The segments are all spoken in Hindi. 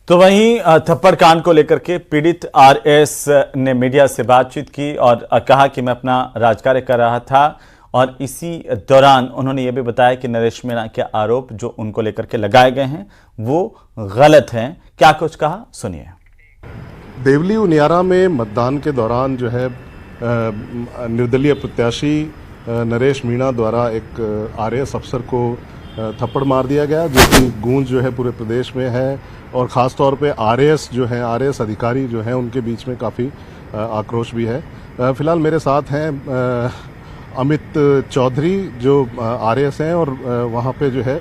तो वहीं थप्पड़ कांड को लेकर के पीड़ित आरएस ने मीडिया से बातचीत की और कहा कि मैं अपना राजकार्य कर रहा था और इसी दौरान उन्होंने ये भी बताया कि नरेश मीणा के आरोप जो उनको लेकर के लगाए गए हैं वो गलत हैं। क्या कुछ कहा सुनिए। देवली उनियारा में मतदान के दौरान जो है निर्दलीय प्रत्याशी नरेश मीणा द्वारा एक आरएस अफसर को थप्पड़ मार दिया गया, जिसकी गूंज जो है पूरे प्रदेश में है और ख़ास तौर पे आरएस जो है आरएस अधिकारी जो हैं उनके बीच में काफ़ी आक्रोश भी है। फिलहाल मेरे साथ हैं अमित चौधरी जो आरएस हैं और वहाँ पे जो है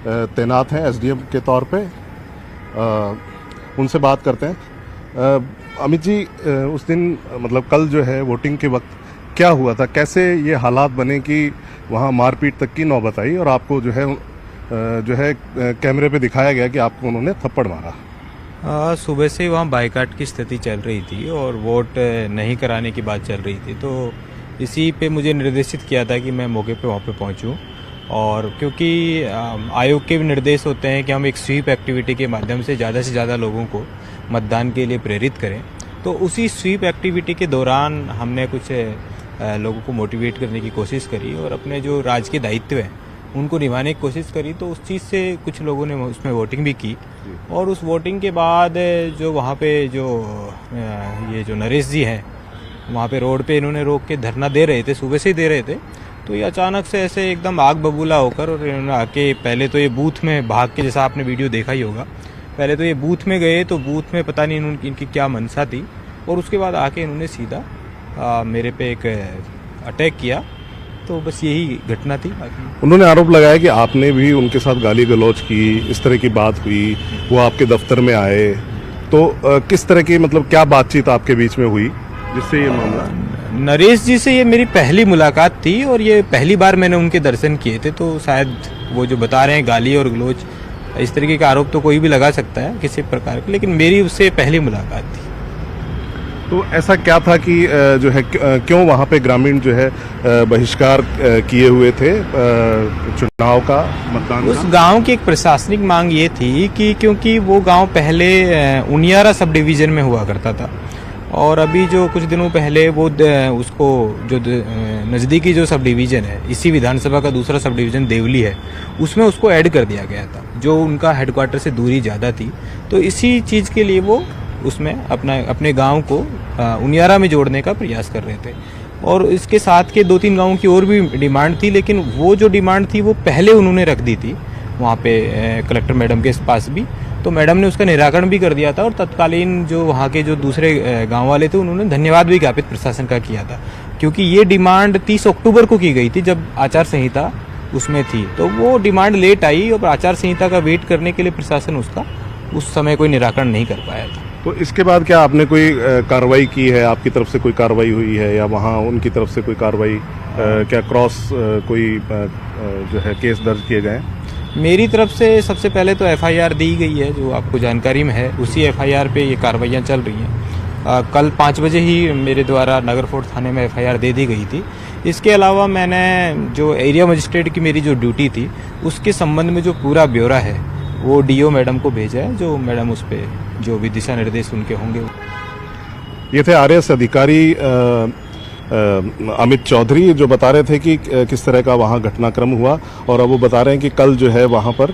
तैनात हैं एसडीएम के तौर पे। उनसे बात करते हैं। अमित जी, उस दिन मतलब कल जो है वोटिंग के वक्त क्या हुआ था, कैसे ये हालात बने कि वहाँ मारपीट तक की नौबत आई और आपको जो है कैमरे पे दिखाया गया कि आपको उन्होंने थप्पड़ मारा? सुबह से वहाँ बाइकाट की स्थिति चल रही थी और वोट नहीं कराने की बात चल रही थी, तो इसी पे मुझे निर्देशित किया था कि मैं मौके पे वहाँ पे पहुँचूँ। और क्योंकि आयोग के भी निर्देश होते हैं कि हम एक स्वीप एक्टिविटी के माध्यम से ज़्यादा लोगों को मतदान के लिए प्रेरित करें, तो उसी स्वीप एक्टिविटी के दौरान हमने कुछ लोगों को मोटिवेट करने की कोशिश करी और अपने जो राजकीय दायित्व हैं उनको निभाने की कोशिश करी। तो उस चीज़ से कुछ लोगों ने उसमें वोटिंग भी की और उस वोटिंग के बाद जो वहाँ पे ये जो नरेश जी हैं वहाँ पे रोड पे इन्होंने रोक के धरना दे रहे थे, सुबह से ही दे रहे थे, तो ये अचानक से ऐसे एकदम आग बबूला होकर और इन्होंने आके पहले तो ये बूथ में भाग के, जैसा आपने वीडियो देखा ही होगा, पहले तो ये बूथ में गए, तो बूथ में पता नहीं इनकी क्या मंशा थी और उसके बाद आके इन्होंने सीधा मेरे पे एक अटैक किया। तो बस यही घटना थी। उन्होंने आरोप लगाया कि आपने भी उनके साथ गाली गलौज की, इस तरह की बात हुई, वो आपके दफ्तर में आए, तो किस तरह की मतलब क्या बातचीत आपके बीच में हुई जिससे ये मामला? नरेश जी से ये मेरी पहली मुलाकात थी और ये पहली बार मैंने उनके दर्शन किए थे, तो शायद वो जो बता रहे हैं गाली और गलौज इस तरीके का आरोप तो कोई भी लगा सकता है किसी प्रकार का, लेकिन मेरी उससे पहली मुलाकात थी। तो ऐसा क्या था कि जो है क्यों वहाँ पे ग्रामीण जो है बहिष्कार किए हुए थे चुनाव का, मतदान? उस गांव की एक प्रशासनिक मांग ये थी कि क्योंकि वो गांव पहले उनियारा सब डिवीजन में हुआ करता था और अभी जो कुछ दिनों पहले वो उसको जो नज़दीकी जो सब डिवीज़न है, इसी विधानसभा का दूसरा सब डिवीज़न देवली है, उसमें उसको ऐड कर दिया गया था, जो उनका हेडक्वार्टर से दूरी ज़्यादा थी। तो इसी चीज़ के लिए वो उसमें अपने गांव को उनियारा में जोड़ने का प्रयास कर रहे थे और इसके साथ के 2-3 गाँव की और भी डिमांड थी, लेकिन वो जो डिमांड थी वो पहले उन्होंने रख दी थी वहाँ पे कलेक्टर मैडम के पास भी, तो मैडम ने उसका निराकरण भी कर दिया था और तत्कालीन जो वहाँ के जो दूसरे गांव वाले थे उन्होंने धन्यवाद भी ज्ञापित प्रशासन का किया था, क्योंकि ये डिमांड 30 अक्टूबर को की गई थी जब आचार संहिता उसमें थी। तो वो डिमांड लेट आई और आचार संहिता का वेट करने के लिए प्रशासन उसका उस समय कोई निराकरण नहीं कर पाया था। तो इसके बाद क्या आपने कोई कार्रवाई की है, आपकी तरफ से कोई कार्रवाई हुई है या वहाँ उनकी तरफ से कोई कार्रवाई, क्या क्रॉस कोई जो है केस दर्ज किए गए? मेरी तरफ से सबसे पहले तो एफआईआर दी गई है, जो आपको जानकारी में है, उसी एफआईआर पे ये कार्रवाइयाँ चल रही हैं। कल 5 बजे ही मेरे द्वारा नगर फोर्ट थाने में एफआईआर दे दी गई थी। इसके अलावा मैंने जो एरिया मजिस्ट्रेट की मेरी जो ड्यूटी थी उसके संबंध में जो पूरा ब्यौरा है वो डीओ मैडम को भेजा है, जो मैडम उस पर जो भी दिशा निर्देश उनके होंगे। ये थे आरएस अधिकारी अमित चौधरी जो बता रहे थे कि किस तरह का वहाँ घटनाक्रम हुआ और अब वो बता रहे हैं कि कल जो है वहाँ पर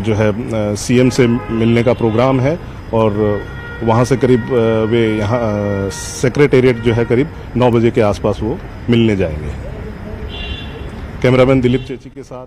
जो है सीएम से मिलने का प्रोग्राम है और वहाँ से करीब वे यहाँ सेक्रेटेरिएट जो है करीब 9 बजे के आसपास वो मिलने जाएंगे। कैमरामैन दिलीप चेची के साथ